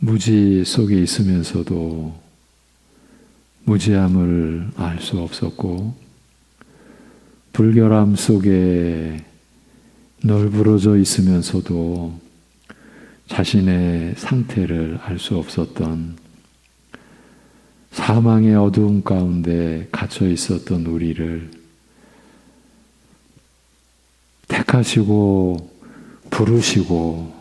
무지 속에 있으면서도 무지함을 알 수 없었고, 불결함 속에 널브러져 있으면서도 자신의 상태를 알 수 없었던, 사망의 어두움 가운데 갇혀 있었던 우리를 택하시고 부르시고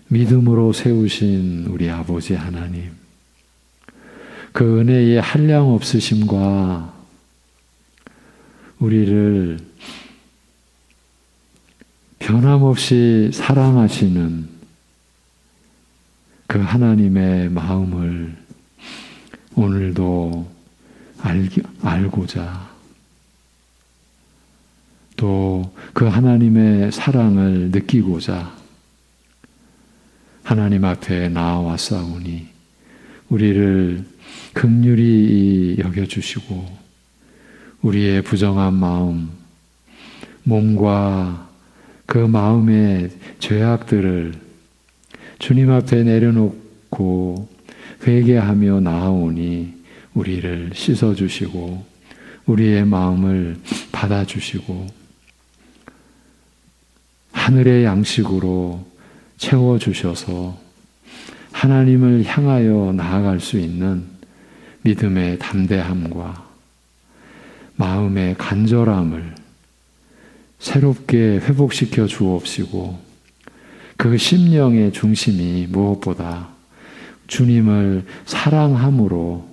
믿음으로 세우신 우리 아버지 하나님, 그 은혜의 한량없으심과 우리를 변함없이 사랑하시는 그 하나님의 마음을 오늘도 알고자, 또 그 하나님의 사랑을 느끼고자 하나님 앞에 나아왔사오니 우리를 긍휼히 여겨주시고 우리의 부정한 마음, 몸과 그 마음의 죄악들을 주님 앞에 내려놓고 회개하며 나아오니 우리를 씻어주시고 우리의 마음을 받아주시고 하늘의 양식으로 채워주셔서 하나님을 향하여 나아갈 수 있는 믿음의 담대함과 마음의 간절함을 새롭게 회복시켜 주옵시고, 그 심령의 중심이 무엇보다 주님을 사랑함으로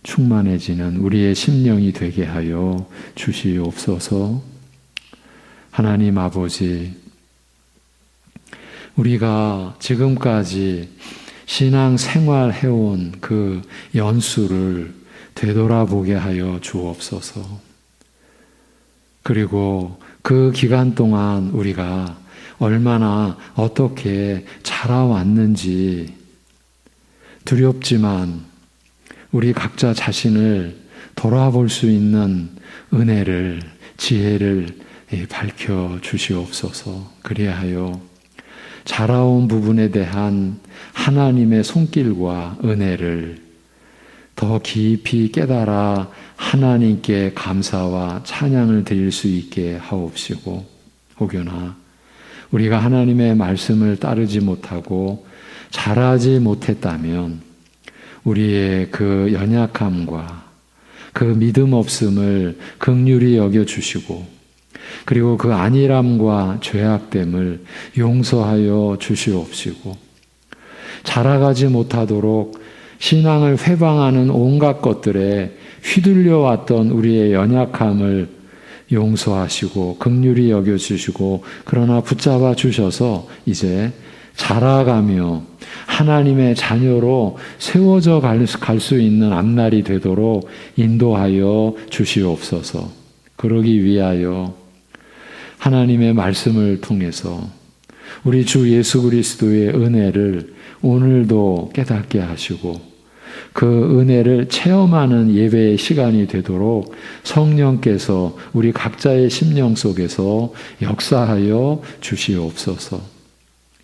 충만해지는 우리의 심령이 되게 하여 주시옵소서. 하나님 아버지, 우리가 지금까지 신앙 생활해온 그 연수를 되돌아보게 하여 주옵소서. 그리고 그 기간 동안 우리가 얼마나 어떻게 자라왔는지 두렵지만 우리 각자 자신을 돌아볼 수 있는 은혜를, 지혜를 밝혀 주시옵소서. 그리하여 자라온 부분에 대한 하나님의 손길과 은혜를 더 깊이 깨달아 하나님께 감사와 찬양을 드릴 수 있게 하옵시고, 혹여나 우리가 하나님의 말씀을 따르지 못하고 자라지 못했다면 우리의 그 연약함과 그 믿음 없음을 긍휼히 여겨주시고, 그리고 그 안일함과 죄악됨을 용서하여 주시옵시고, 자라가지 못하도록 신앙을 회방하는 온갖 것들에 휘둘려 왔던 우리의 연약함을 용서하시고 긍휼히 여겨주시고, 그러나 붙잡아 주셔서 이제 자라가며 하나님의 자녀로 세워져 갈 수 있는 앞날이 되도록 인도하여 주시옵소서. 그러기 위하여 하나님의 말씀을 통해서 우리 주 예수 그리스도의 은혜를 오늘도 깨닫게 하시고 그 은혜를 체험하는 예배의 시간이 되도록 성령께서 우리 각자의 심령 속에서 역사하여 주시옵소서.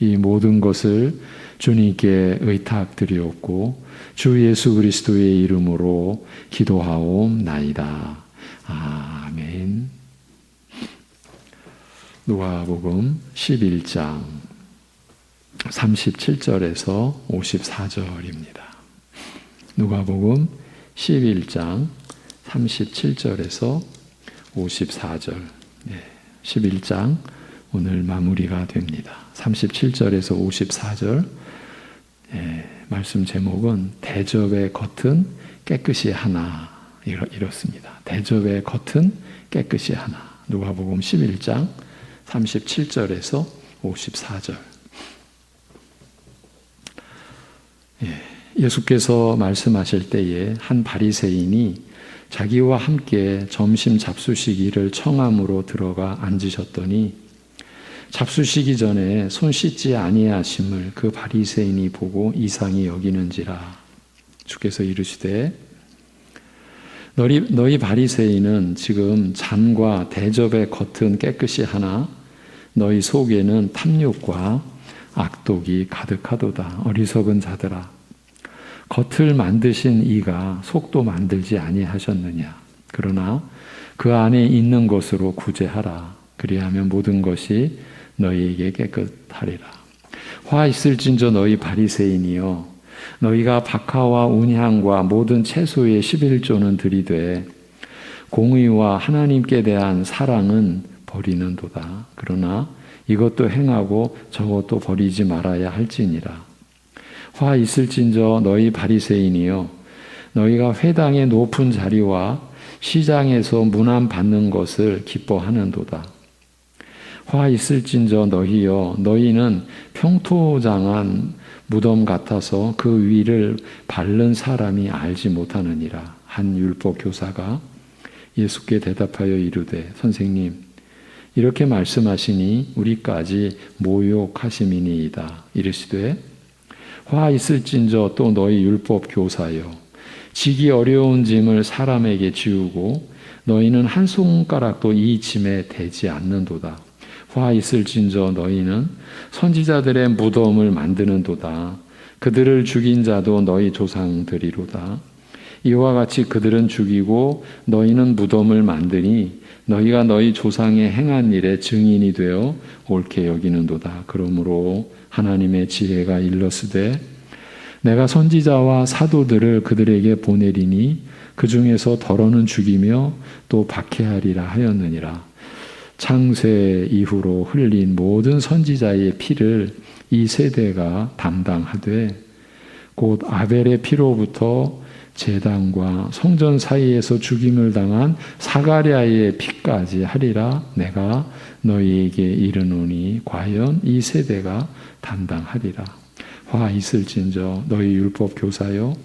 이 모든 것을 주님께 의탁드리옵고 주 예수 그리스도의 이름으로 기도하옵나이다. 아멘. 누가복음 11장 37절에서 54절입니다. 누가복음 11장 37절에서 54절. 11장 오늘 마무리가 됩니다. 37절에서 54절. 말씀 제목은 대접의 겉은 깨끗이 하나, 이렇습니다. 대접의 겉은 깨끗이 하나. 누가복음 11장 37절에서 54절. 예수께서 말씀하실 때에 한 바리새인이 자기와 함께 점심 잡수시기를 청함으로 들어가 앉으셨더니 잡수시기 전에 손 씻지 아니하심을 그 바리새인이 보고 이상히 여기는지라. 주께서 이르시되 너희 바리새인은 지금 잔과 대접의 겉은 깨끗이 하나 너희 속에는 탐욕과 악독이 가득하도다. 어리석은 자들아, 겉을 만드신 이가 속도 만들지 아니하셨느냐. 그러나 그 안에 있는 것으로 구제하라. 그리하면 모든 것이 너희에게 깨끗하리라. 화 있을진저 너희 바리새인이여, 너희가 박하와 운향과 모든 채소의 11조는 들이되 공의와 하나님께 대한 사랑은 버리는도다. 그러나 이것도 행하고 저것도 버리지 말아야 할지니라. 화 있을진저 너희 바리새인이여, 너희가 회당의 높은 자리와 시장에서 문안 받는 것을 기뻐하는도다. 화 있을진저 너희여, 너희는 평토장한 무덤 같아서 그 위를 밟는 사람이 알지 못하느니라. 한 율법 교사가 예수께 대답하여 이르되, 선생님, 이렇게 말씀하시니 우리까지 모욕하심이니이다. 이르시되, 화 있을진저 또 너희 율법 교사여, 지기 어려운 짐을 사람에게 지우고 너희는 한 손가락도 이 짐에 대지 않는도다. 화 있을진저 너희는 선지자들의 무덤을 만드는도다. 그들을 죽인 자도 너희 조상들이로다. 이와 같이 그들은 죽이고 너희는 무덤을 만드니 너희가 너희 조상의 행한 일에 증인이 되어 옳게 여기는도다. 그러므로 하나님의 지혜가 일러스되, 내가 선지자와 사도들을 그들에게 보내리니 그 중에서 더러는 죽이며 또 박해하리라 하였느니라. 창세 이후로 흘린 모든 선지자의 피를 이 세대가 담당하되 곧 아벨의 피로부터 제단과 성전 사이에서 죽임을 당한 사가랴의 피까지 하리라. 내가 너희에게 이르노니 과연 이 세대가 담당하리라. 화 있을진저 너희 율법 교사여,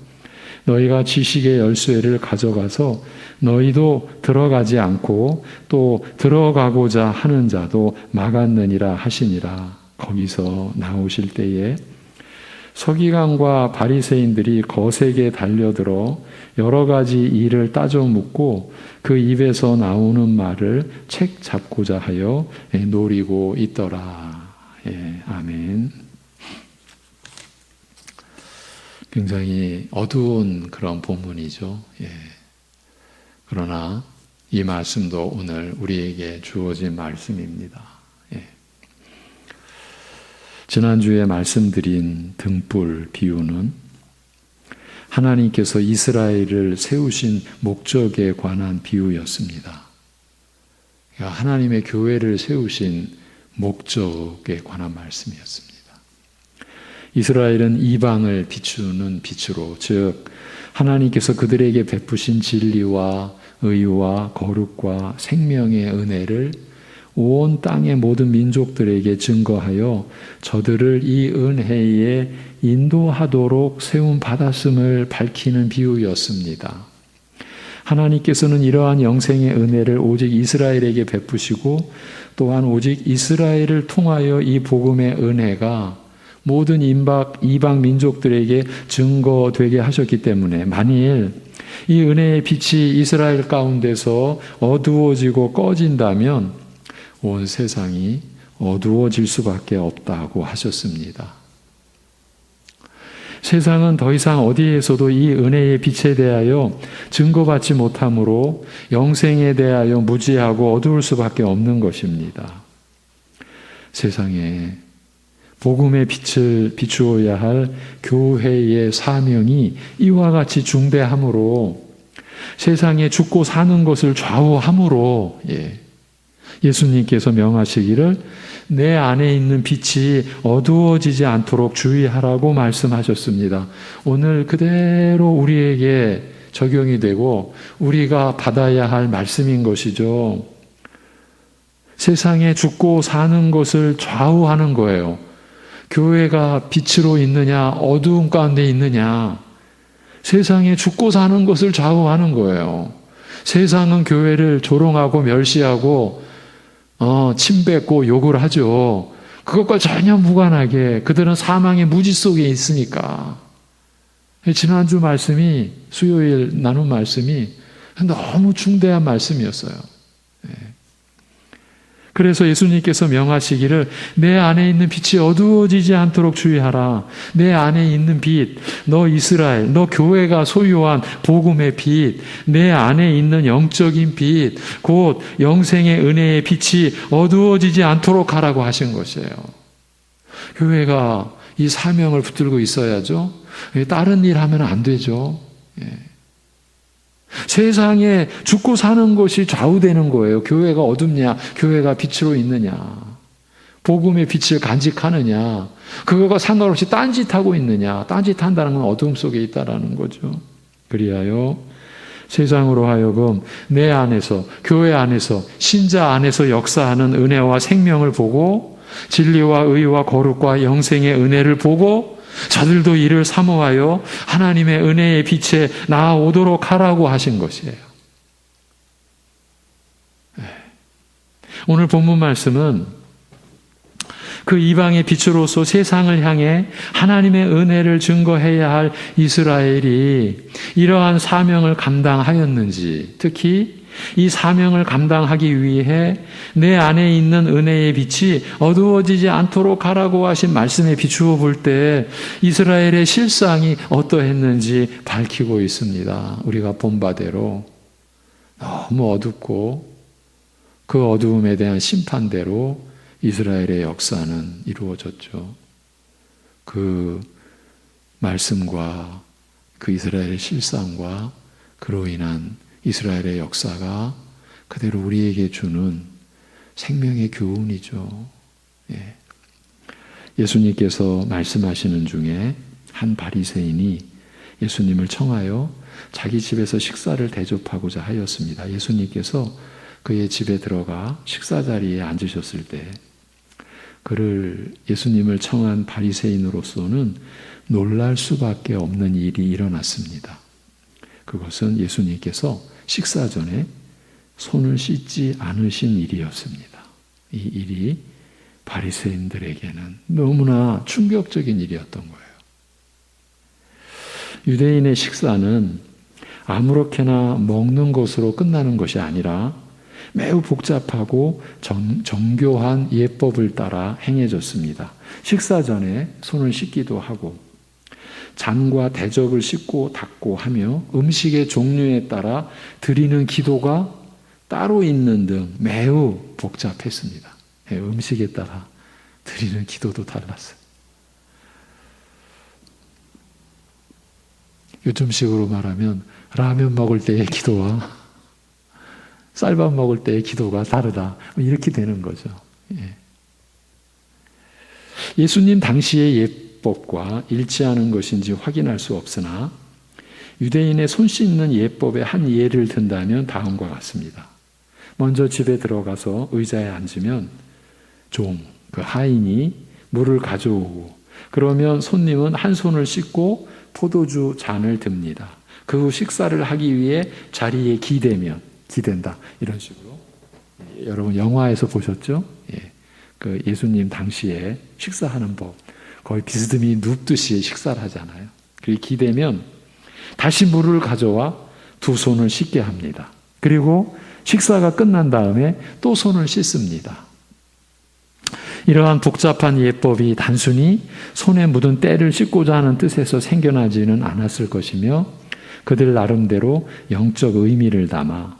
너희가 지식의 열쇠를 가져가서 너희도 들어가지 않고 또 들어가고자 하는 자도 막았느니라 하시니라. 거기서 나오실 때에 서기관과 바리새인들이 거세게 달려들어 여러 가지 일을 따져 묻고 그 입에서 나오는 말을 책 잡고자 하여 노리고 있더라. 예, 아멘. 굉장히 어두운 그런 본문이죠. 예. 그러나 이 말씀도 오늘 우리에게 주어진 말씀입니다. 예. 지난주에 말씀드린 등불 비유는 하나님께서 이스라엘을 세우신 목적에 관한 비유였습니다. 그러니까 하나님의 교회를 세우신 목적에 관한 말씀이었습니다. 이스라엘은 이방을 비추는 빛으로, 즉 하나님께서 그들에게 베푸신 진리와 의와 거룩과 생명의 은혜를 온 땅의 모든 민족들에게 증거하여 저들을 이 은혜에 인도하도록 세움 받았음을 밝히는 비유였습니다. 하나님께서는 이러한 영생의 은혜를 오직 이스라엘에게 베푸시고 또한 오직 이스라엘을 통하여 이 복음의 은혜가 모든 이방 민족들에게 증거되게 하셨기 때문에 만일 이 은혜의 빛이 이스라엘 가운데서 어두워지고 꺼진다면 온 세상이 어두워질 수밖에 없다고 하셨습니다. 세상은 더 이상 어디에서도 이 은혜의 빛에 대하여 증거받지 못하므로 영생에 대하여 무지하고 어두울 수밖에 없는 것입니다. 세상에 복음의 빛을 비추어야 할 교회의 사명이 이와 같이 중대하므로 세상에 죽고 사는 것을 좌우하므로 예수님께서 명하시기를 내 안에 있는 빛이 어두워지지 않도록 주의하라고 말씀하셨습니다. 오늘 그대로 우리에게 적용이 되고 우리가 받아야 할 말씀인 것이죠. 세상에 죽고 사는 것을 좌우하는 거예요. 교회가 빛으로 있느냐 어두움 가운데 있느냐, 세상에 죽고 사는 것을 좌우하는 거예요. 세상은 교회를 조롱하고 멸시하고 침뱉고 욕을 하죠. 그것과 전혀 무관하게 그들은 사망의 무지 속에 있으니까. 지난주 말씀이, 수요일 나눈 말씀이 너무 중대한 말씀이었어요. 그래서 예수님께서 명하시기를 내 안에 있는 빛이 어두워지지 않도록 주의하라. 내 안에 있는 빛, 너 이스라엘, 너 교회가 소유한 복음의 빛, 내 안에 있는 영적인 빛, 곧 영생의 은혜의 빛이 어두워지지 않도록 하라고 하신 것이에요. 교회가 이 사명을 붙들고 있어야죠. 다른 일 하면 안 되죠. 세상에 죽고 사는 것이 좌우되는 거예요. 교회가 어둡냐, 교회가 빛으로 있느냐, 복음의 빛을 간직하느냐, 그거가 상관없이 딴짓하고 있느냐. 딴짓한다는 건 어둠 속에 있다라는 거죠. 그리하여 세상으로 하여금 내 안에서, 교회 안에서, 신자 안에서 역사하는 은혜와 생명을 보고 진리와 의와 거룩과 영생의 은혜를 보고 저들도 이를 사모하여 하나님의 은혜의 빛에 나아오도록 하라고 하신 것이에요. 오늘 본문 말씀은 그 이방의 빛으로서 세상을 향해 하나님의 은혜를 증거해야 할 이스라엘이 이러한 사명을 감당하였는지, 특히 이 사명을 감당하기 위해 내 안에 있는 은혜의 빛이 어두워지지 않도록 하라고 하신 말씀에 비추어 볼 때 이스라엘의 실상이 어떠했는지 밝히고 있습니다. 우리가 본 바대로 너무 어둡고 그 어두움에 대한 심판대로 이스라엘의 역사는 이루어졌죠. 그 말씀과 그 이스라엘의 실상과 그로 인한 이스라엘의 역사가 그대로 우리에게 주는 생명의 교훈이죠. 예수님께서 말씀하시는 중에 한 바리새인이 예수님을 청하여 자기 집에서 식사를 대접하고자 하였습니다. 예수님께서 그의 집에 들어가 식사 자리에 앉으셨을 때 그를 예수님을 청한 바리새인으로서는 놀랄 수밖에 없는 일이 일어났습니다. 그것은 예수님께서 식사 전에 손을 씻지 않으신 일이었습니다. 이 일이 바리새인들에게는 너무나 충격적인 일이었던 거예요. 유대인의 식사는 아무렇게나 먹는 것으로 끝나는 것이 아니라 매우 복잡하고 정교한 예법을 따라 행해졌습니다. 식사 전에 손을 씻기도 하고 잔과 대접을 씻고 닦고 하며 음식의 종류에 따라 드리는 기도가 따로 있는 등 매우 복잡했습니다. 음식에 따라 드리는 기도도 달랐어요. 요즘식으로 말하면 라면 먹을 때의 기도와 쌀밥 먹을 때의 기도가 다르다. 이렇게 되는 거죠. 예수님 당시의 예법과 일치하는 것인지 확인할 수 없으나 유대인의 손 씻는 예법의 한 예를 든다면 다음과 같습니다. 먼저 집에 들어가서 의자에 앉으면 그 하인이 물을 가져오고 그러면 손님은 한 손을 씻고 포도주 잔을 듭니다. 그 후 식사를 하기 위해 자리에 기댄다. 이런 식으로. 여러분 영화에서 보셨죠? 그 예수님 당시에 식사하는 법. 거의 비스듬히 눕듯이 식사를 하잖아요. 그리고 기대면 다시 물을 가져와 두 손을 씻게 합니다. 그리고 식사가 끝난 다음에 또 손을 씻습니다. 이러한 복잡한 예법이 단순히 손에 묻은 때를 씻고자 하는 뜻에서 생겨나지는 않았을 것이며 그들 나름대로 영적 의미를 담아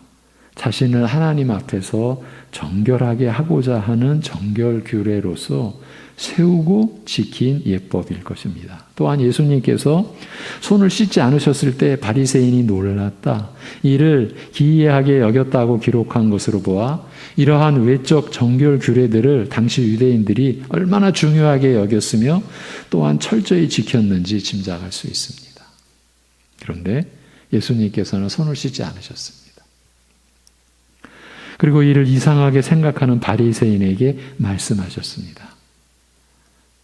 자신을 하나님 앞에서 정결하게 하고자 하는 정결 규례로서 세우고 지킨 예법일 것입니다. 또한 예수님께서 손을 씻지 않으셨을 때 바리새인이 놀랐다. 이를 기이하게 여겼다고 기록한 것으로 보아 이러한 외적 정결 규례들을 당시 유대인들이 얼마나 중요하게 여겼으며 또한 철저히 지켰는지 짐작할 수 있습니다. 그런데 예수님께서는 손을 씻지 않으셨습니다. 그리고 이를 이상하게 생각하는 바리새인에게 말씀하셨습니다.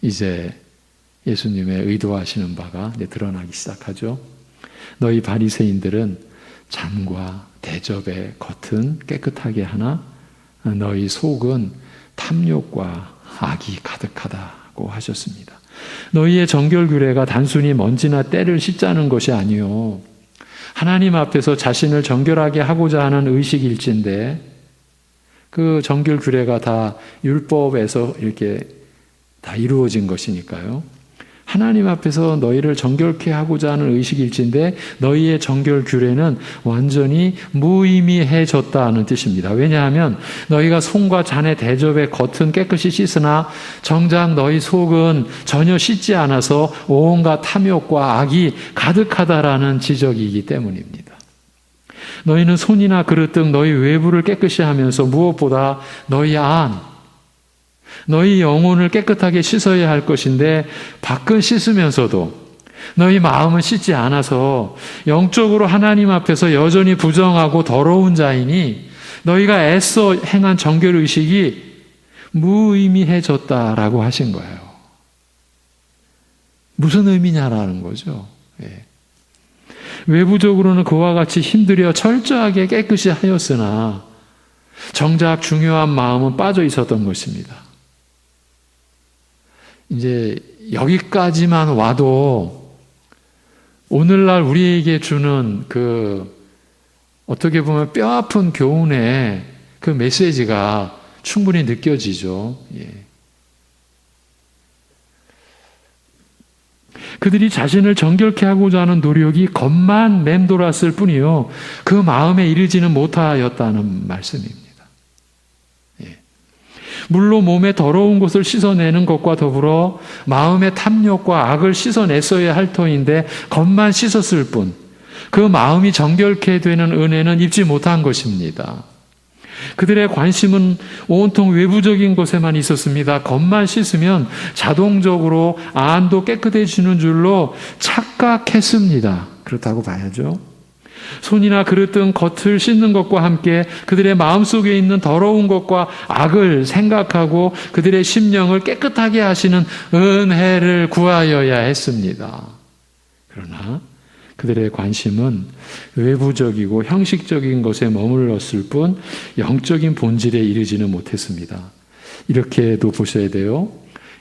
이제 예수님의 의도하시는 바가 드러나기 시작하죠. 너희 바리새인들은 잔과 대접의 겉은 깨끗하게 하나 너희 속은 탐욕과 악이 가득하다고 하셨습니다. 너희의 정결 규례가 단순히 먼지나 때를 씻자는 것이 아니요 하나님 앞에서 자신을 정결하게 하고자 하는 의식일진데 그 정결 규례가 다 율법에서 이렇게 다 이루어진 것이니까요. 하나님 앞에서 너희를 정결케 하고자 하는 의식일진데 너희의 정결 규례는 완전히 무의미해졌다는 뜻입니다. 왜냐하면 너희가 손과 잔의 대접의 겉은 깨끗이 씻으나 정작 너희 속은 전혀 씻지 않아서 온갖 탐욕과 악이 가득하다라는 지적이기 때문입니다. 너희는 손이나 그릇 등 너희 외부를 깨끗이 하면서 무엇보다 너희 안, 너희 영혼을 깨끗하게 씻어야 할 것인데 밖은 씻으면서도 너희 마음은 씻지 않아서 영적으로 하나님 앞에서 여전히 부정하고 더러운 자이니 너희가 애써 행한 정결의식이 무의미해졌다라고 하신 거예요. 무슨 의미냐라는 거죠. 예. 외부적으로는 그와 같이 힘들여 철저하게 깨끗이 하였으나 정작 중요한 마음은 빠져 있었던 것입니다. 이제 여기까지만 와도 오늘날 우리에게 주는 그 어떻게 보면 뼈아픈 교훈의 그 메시지가 충분히 느껴지죠. 예. 그들이 자신을 정결케 하고자 하는 노력이 겉만 맴돌았을 뿐이요 그 마음에 이르지는 못하였다는 말씀입니다. 물로 몸의 더러운 것을 씻어내는 것과 더불어 마음의 탐욕과 악을 씻어냈어야 할 터인데 겉만 씻었을 뿐 그 마음이 정결케 되는 은혜는 입지 못한 것입니다. 그들의 관심은 온통 외부적인 것에만 있었습니다. 겉만 씻으면 자동적으로 안도 깨끗해지는 줄로 착각했습니다. 그렇다고 봐야죠. 손이나 그릇 등 겉을 씻는 것과 함께 그들의 마음속에 있는 더러운 것과 악을 생각하고 그들의 심령을 깨끗하게 하시는 은혜를 구하여야 했습니다. 그러나 그들의 관심은 외부적이고 형식적인 것에 머물렀을 뿐 영적인 본질에 이르지는 못했습니다. 이렇게도 보셔야 돼요.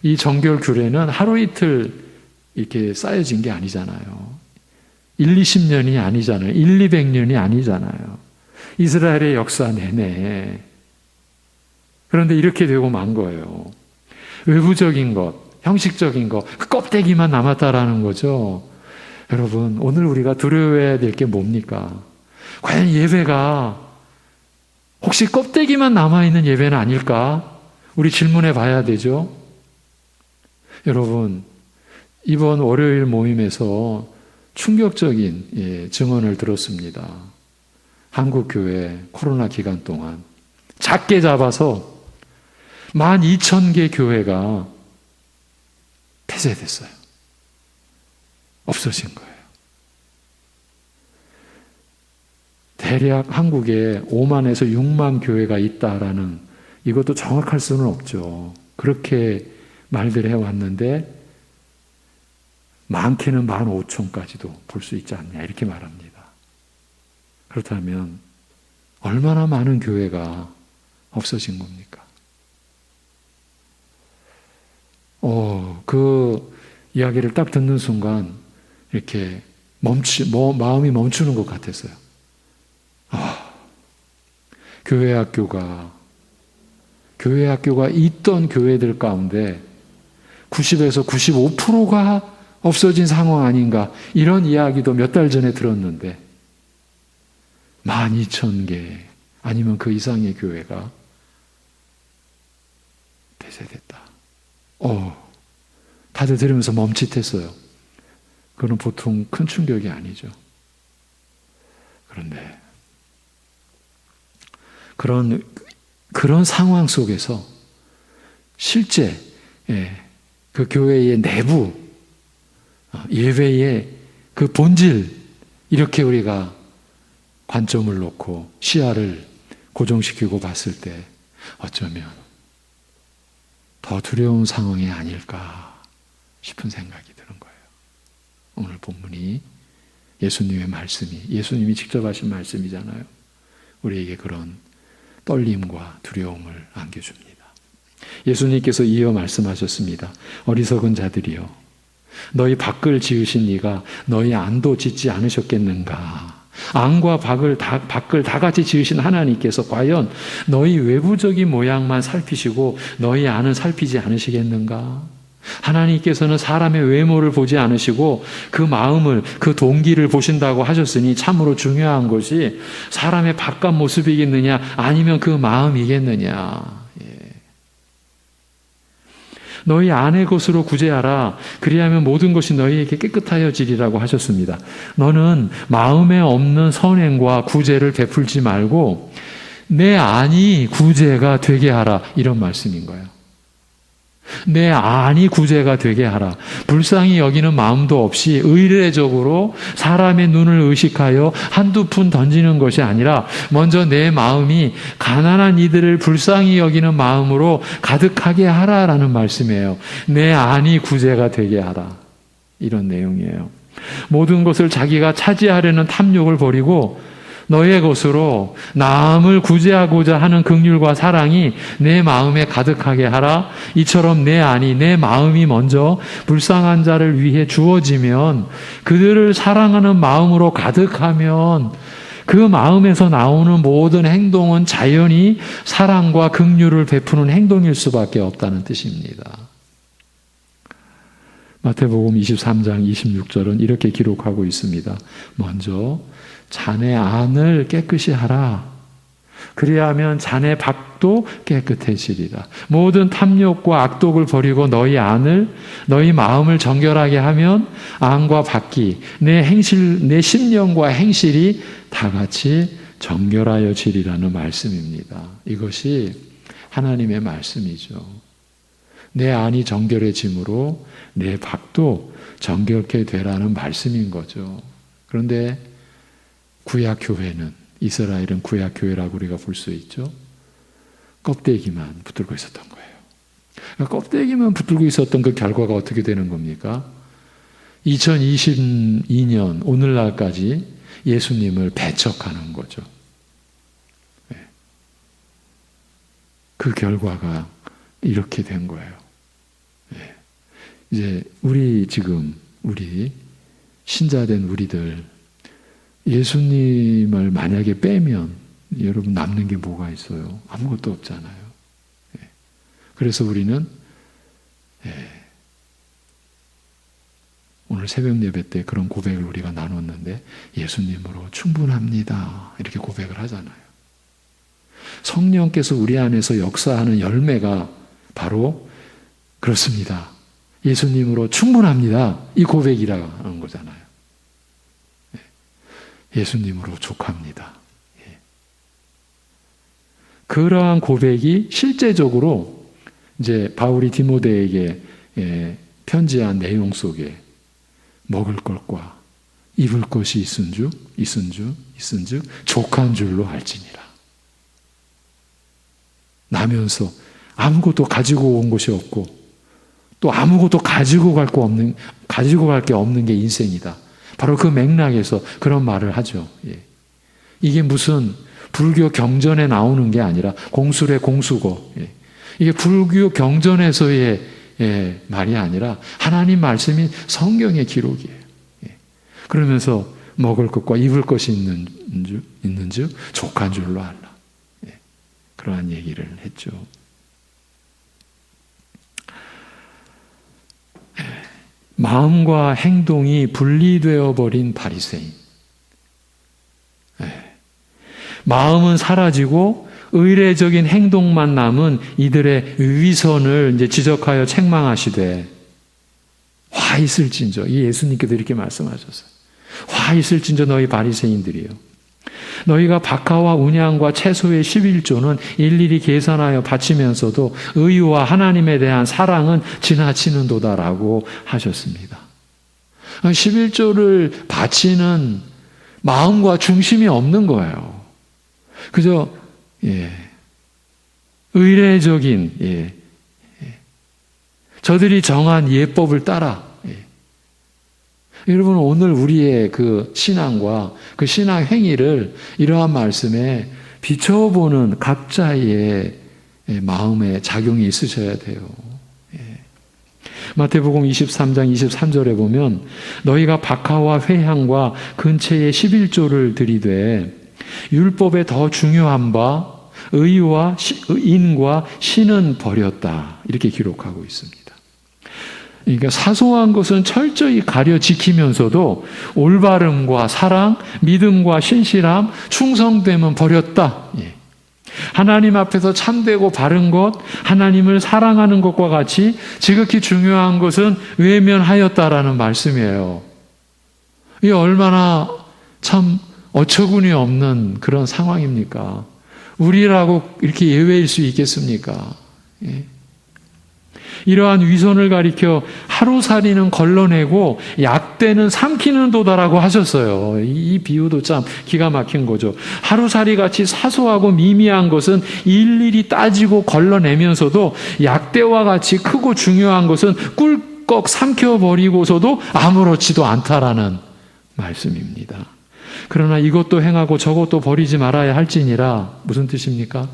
이 정결 규례는 하루 이틀 이렇게 쌓여진 게 아니잖아요. 1, 20년이 아니잖아요. 1, 200년이 아니잖아요. 이스라엘의 역사 내내. 그런데 이렇게 되고 만 거예요. 외부적인 것, 형식적인 것, 그 껍데기만 남았다라는 거죠. 여러분, 오늘 우리가 두려워해야 될 게 뭡니까? 과연 예배가 혹시 껍데기만 남아있는 예배는 아닐까? 우리 질문해 봐야 되죠. 여러분, 이번 월요일 모임에서 충격적인 증언을 들었습니다. 한국교회 코로나 기간 동안 작게 잡아서 12,000개 교회가 폐쇄됐어요. 없어진 거예요. 대략 한국에 5만에서 6만 교회가 있다라는, 이것도 정확할 수는 없죠. 그렇게 말들 해왔는데 많게는 15,000까지도 볼 수 있지 않냐 이렇게 말합니다. 그렇다면 얼마나 많은 교회가 없어진 겁니까? 그 이야기를 딱 듣는 순간 이렇게 마음이 멈추는 것 같았어요. 교회 학교가 있던 교회들 가운데 90에서 95%가 없어진 상황 아닌가, 이런 이야기도 몇 달 전에 들었는데 12,000개 아니면 그 이상의 교회가 폐쇄됐다. 다들 들으면서 멈칫했어요. 그건 보통 큰 충격이 아니죠. 그런데 그런 상황 속에서 실제 그 교회의 내부 예배의 그 본질, 이렇게 우리가 관점을 놓고 시야를 고정시키고 봤을 때 어쩌면 더 두려운 상황이 아닐까 싶은 생각이 드는 거예요. 오늘 본문이 예수님의 말씀이, 예수님이 직접 하신 말씀이잖아요. 우리에게 그런 떨림과 두려움을 안겨줍니다. 예수님께서 이어 말씀하셨습니다. 어리석은 자들이여, 너희 밖을 지으신 이가 너희 안도 짓지 않으셨겠는가? 안과 밖을 다 같이 지으신 하나님께서 과연 너희 외부적인 모양만 살피시고 너희 안은 살피지 않으시겠는가? 하나님께서는 사람의 외모를 보지 않으시고 그 마음을, 그 동기를 보신다고 하셨으니 참으로 중요한 것이 사람의 바깥 모습이겠느냐 아니면 그 마음이겠느냐. 너희 안의 것으로 구제하라. 그리하면 모든 것이 너희에게 깨끗하여지리라고 하셨습니다. 너는 마음에 없는 선행과 구제를 베풀지 말고 내 안이 구제가 되게 하라. 이런 말씀인 거예요. 내 안이 구제가 되게 하라. 불쌍히 여기는 마음도 없이 의례적으로 사람의 눈을 의식하여 한두 푼 던지는 것이 아니라 먼저 내 마음이 가난한 이들을 불쌍히 여기는 마음으로 가득하게 하라라는 말씀이에요. 내 안이 구제가 되게 하라. 이런 내용이에요. 모든 것을 자기가 차지하려는 탐욕을 버리고 너의 것으로 남을 구제하고자 하는 긍휼과 사랑이 내 마음에 가득하게 하라. 이처럼 내 안이, 내 마음이 먼저 불쌍한 자를 위해 주어지면, 그들을 사랑하는 마음으로 가득하면 그 마음에서 나오는 모든 행동은 자연히 사랑과 긍휼을 베푸는 행동일 수밖에 없다는 뜻입니다. 마태복음 23장 26절은 이렇게 기록하고 있습니다. 먼저 자네 안을 깨끗이 하라. 그리하면 자네 밖도 깨끗해지리라. 모든 탐욕과 악독을 버리고 너희 안을, 너희 마음을 정결하게 하면 안과 밖이, 내 심령과 행실이 다 같이 정결하여지리라는 말씀입니다. 이것이 하나님의 말씀이죠. 내 안이 정결해짐으로 내 밖도 정결케 되라는 말씀인 거죠. 그런데 구약교회는, 이스라엘은 구약교회라고 우리가 볼 수 있죠. 껍데기만 붙들고 있었던 거예요. 그러니까 껍데기만 붙들고 있었던 그 결과가 어떻게 되는 겁니까? 2022년 오늘날까지 예수님을 배척하는 거죠. 그 결과가 이렇게 된 거예요. 이제 우리 신자된 우리들, 예수님을 만약에 빼면 여러분 남는 게 뭐가 있어요? 아무것도 없잖아요. 그래서 우리는 오늘 새벽 예배 때 그런 고백을 우리가 나눴는데 예수님으로 충분합니다. 이렇게 고백을 하잖아요. 성령께서 우리 안에서 역사하는 열매가 바로 그렇습니다. 예수님으로 충분합니다. 이 고백이라는 거잖아요. 예수님으로 족합니다. 그러한 고백이 실제적으로 이제 바울이 디모데에게 편지한 내용 속에 먹을 것과 입을 것이 있은즉 족한 줄로 알지니라. 나면서 아무것도 가지고 온 것이 없고 또 아무것도 가지고 갈 게 없는 게 인생이다. 바로 그 맥락에서 그런 말을 하죠. 이게 무슨 불교 경전에 나오는 게 아니라 공술의 공수고, 이게 불교 경전에서의 말이 아니라 하나님 말씀이 성경의 기록이에요. 그러면서 먹을 것과 입을 것이 있는즉 족한 줄로 알라. 그러한 얘기를 했죠. 마음과 행동이 분리되어 버린 바리새인. 마음은 사라지고 의례적인 행동만 남은 이들의 위선을 이제 지적하여 책망하시되 화 있을진저, 이 예수님께서 이렇게 말씀하셨어요. 화 있을진저 너희 바리새인들이요. 너희가 박하와 운양과 채소의 11조는 일일이 계산하여 바치면서도 의와 하나님에 대한 사랑은 지나치는도다라고 하셨습니다. 11조를 바치는 마음과 중심이 없는 거예요. 그저 의례적인 저들이 정한 예법을 따라. 여러분, 오늘 우리의 그 신앙과 그 신앙 행위를 이러한 말씀에 비춰보는 각자의 마음에 작용이 있으셔야 돼요. 마태복음 23장 23절에 보면 너희가 박하와 회향과 근처에 11조를 들이되 율법에 더 중요한 바 의와 인과 신은 버렸다. 이렇게 기록하고 있습니다. 그러니까 사소한 것은 철저히 가려 지키면서도 올바름과 사랑, 믿음과 신실함, 충성됨은 버렸다. 하나님 앞에서 참되고 바른 것, 하나님을 사랑하는 것과 같이 지극히 중요한 것은 외면하였다라는 말씀이에요. 이게 얼마나 참 어처구니 없는 그런 상황입니까? 우리라고 이렇게 예외일 수 있겠습니까? 이러한 위선을 가리켜 하루살이는 걸러내고 약대는 삼키는 도다라고 하셨어요. 이 비유도 참 기가 막힌 거죠. 하루살이 같이 사소하고 미미한 것은 일일이 따지고 걸러내면서도 약대와 같이 크고 중요한 것은 꿀꺽 삼켜버리고서도 아무렇지도 않다라는 말씀입니다. 그러나 이것도 행하고 저것도 버리지 말아야 할지니라. 무슨 뜻입니까?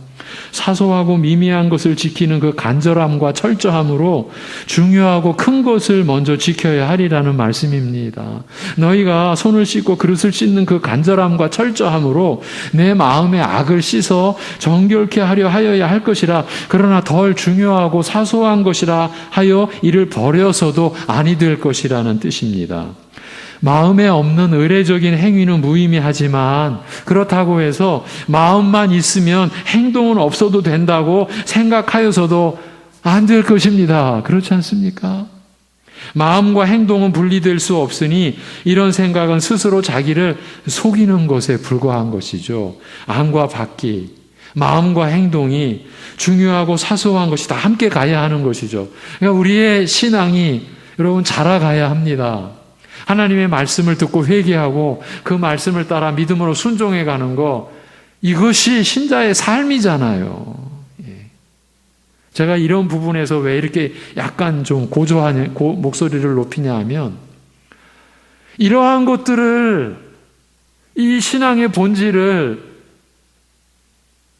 사소하고 미미한 것을 지키는 그 간절함과 철저함으로 중요하고 큰 것을 먼저 지켜야 하리라는 말씀입니다. 너희가 손을 씻고 그릇을 씻는 그 간절함과 철저함으로 내 마음의 악을 씻어 정결케 하려 하여야 할 것이라. 그러나 덜 중요하고 사소한 것이라 하여 이를 버려서도 아니 될 것이라는 뜻입니다. 마음에 없는 의례적인 행위는 무의미하지만 그렇다고 해서 마음만 있으면 행동은 없어도 된다고 생각하여서도 안 될 것입니다. 그렇지 않습니까? 마음과 행동은 분리될 수 없으니 이런 생각은 스스로 자기를 속이는 것에 불과한 것이죠. 안과 밖이, 마음과 행동이 중요하고 사소한 것이 다 함께 가야 하는 것이죠. 그러니까 우리의 신앙이 여러분 자라가야 합니다. 하나님의 말씀을 듣고 회개하고 그 말씀을 따라 믿음으로 순종해 가는 거, 이것이 신자의 삶이잖아요. 제가 이런 부분에서 왜 이렇게 약간 좀 고조하냐, 목소리를 높이냐 하면 이러한 것들을, 이 신앙의 본질을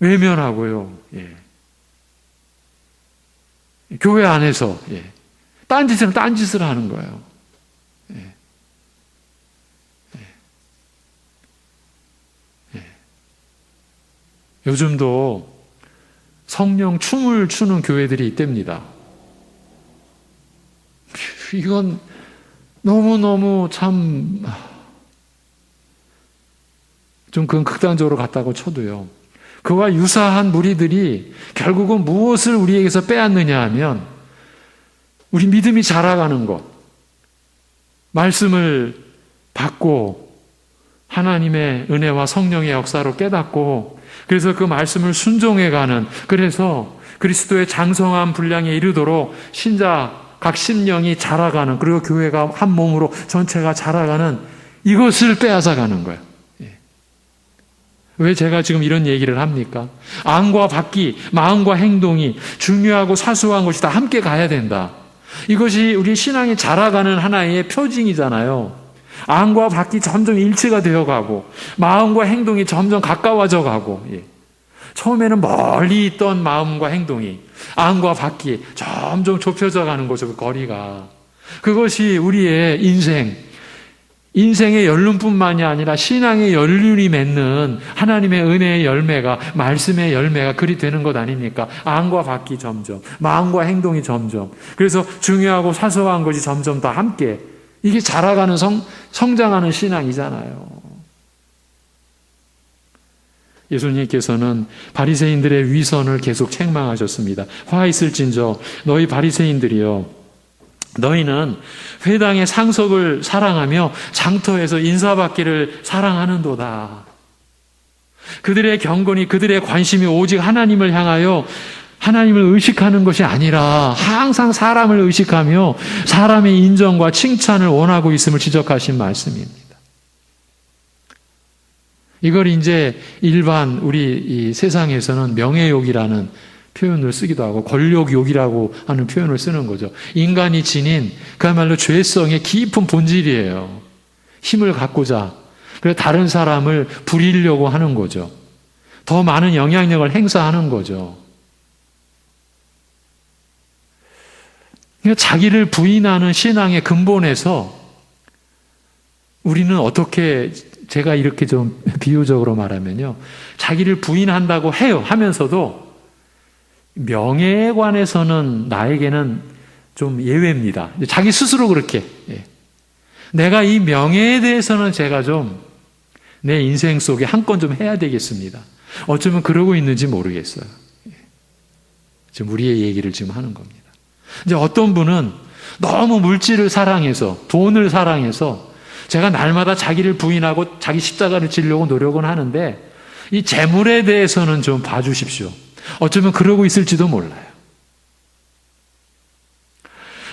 외면하고요. 교회 안에서 딴짓을 하는 거예요. 요즘도 성령 춤을 추는 교회들이 있답니다. 이건 너무너무 참, 좀 그건 극단적으로 갔다고 쳐도요. 그와 유사한 무리들이 결국은 무엇을 우리에게서 빼앗느냐 하면 우리 믿음이 자라가는 것, 말씀을 받고 하나님의 은혜와 성령의 역사로 깨닫고 그래서 그 말씀을 순종해가는, 그래서 그리스도의 장성한 분량에 이르도록 신자 각 심령이 자라가는, 그리고 교회가 한 몸으로 전체가 자라가는, 이것을 빼앗아가는 거예요. 왜 제가 지금 이런 얘기를 합니까? 안과 밖이, 마음과 행동이 중요하고 사소한 것이 다 함께 가야 된다. 이것이 우리 신앙이 자라가는 하나의 표징이잖아요. 안과 밖이 점점 일치가 되어가고 마음과 행동이 점점 가까워져 가고, 처음에는 멀리 있던 마음과 행동이 안과 밖이 점점 좁혀져 가는 거죠. 그 거리가. 그것이 우리의 인생의 연륜뿐만이 아니라 신앙의 연륜이 맺는 하나님의 은혜의 열매가, 말씀의 열매가 그리 되는 것 아닙니까? 안과 밖이 점점, 마음과 행동이 점점, 그래서 중요하고 사소한 것이 점점 다 함께, 이게 자라가는 성장하는 신앙이잖아요. 예수님께서는 바리새인들의 위선을 계속 책망하셨습니다. 화 있을진저 너희 바리새인들이여, 너희는 회당의 상석을 사랑하며 장터에서 인사받기를 사랑하는도다. 그들의 경건이, 그들의 관심이 오직 하나님을 향하여 하나님을 의식하는 것이 아니라 항상 사람을 의식하며 사람의 인정과 칭찬을 원하고 있음을 지적하신 말씀입니다. 이걸 이제 일반 우리 이 세상에서는 명예욕이라는 표현을 쓰기도 하고 권력욕이라고 하는 표현을 쓰는 거죠. 인간이 지닌 그야말로 죄성의 깊은 본질이에요. 힘을 갖고자, 그래서 다른 사람을 부리려고 하는 거죠. 더 많은 영향력을 행사하는 거죠. 그러니까 자기를 부인하는 신앙의 근본에서 우리는 어떻게, 제가 이렇게 좀 비유적으로 말하면요, 자기를 부인한다고 해요. 하면서도 명예에 관해서는 나에게는 좀 예외입니다. 자기 스스로 그렇게. 내가 이 명예에 대해서는 제가 좀 내 인생 속에 한 건 좀 해야 되겠습니다. 어쩌면 그러고 있는지 모르겠어요. 지금 우리의 얘기를 지금 하는 겁니다. 이제 어떤 분은 너무 물질을 사랑해서, 돈을 사랑해서 제가 날마다 자기를 부인하고 자기 십자가를 지려고 노력은 하는데 이 재물에 대해서는 좀 봐주십시오. 어쩌면 그러고 있을지도 몰라요.